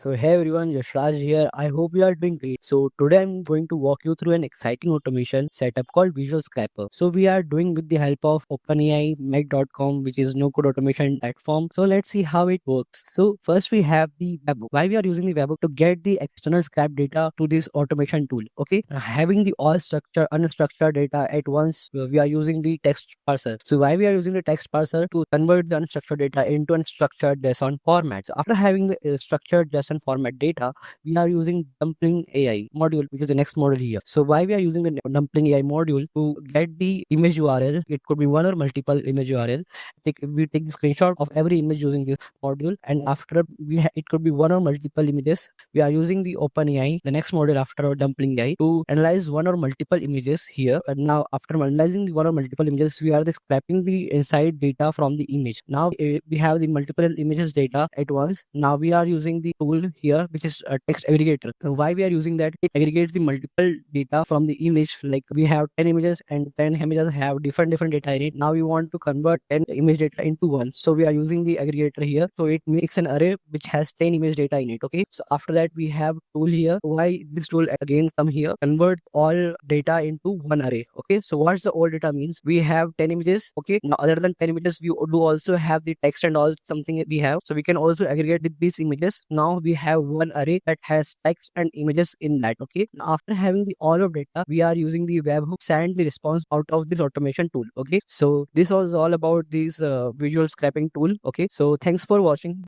So hey everyone, Yashraj here. I hope you are doing great. So today I'm going to walk you through an exciting automation setup called Visual Scraper. So we are doing with the help of OpenAI, Meg.com, which is no code automation platform. So let's see how it works. So first we have the webhook. Why we are using the webhook? To get the external scrap data to this automation tool. Okay, having the all structured, unstructured data at once, we are using the text parser. So why we are using the text parser? To convert the unstructured data into unstructured JSON format. So after having the structured JSON format data, we are using Dumpling AI module, which is the next module here. So why we are using the Dumpling AI module? To get the image URL, it could be one or multiple image URL. We take the screenshot of every image using this module, and after it could be one or multiple images. We are using the OpenAI, the next module after our Dumpling AI, to analyze one or multiple images here. And now after analyzing the one or multiple images, we are scrapping the inside data from the image. Now we have the multiple images data at once. Now we are using the tool here, which is a text aggregator. So why we are using that? It aggregates the multiple data from the image. Like we have 10 images and 10 images have different data in it. Now we want to convert 10 image data into one. So we are using the aggregator here. So it makes an array which has 10 image data in it. Okay. So after that we have tool here. Why this tool again come here? Convert all data into one array. Okay. So what's the all data means? We have 10 images. Okay. Now other than 10 images, we do also have the text and all something we have. So we can also aggregate with these images. Now we have one array that has text and images in that. Okay. Now after having the all of data, we are using the webhooks and the response out of this automation tool. Okay. So this was all about this visual scraping tool. Okay. So thanks for watching.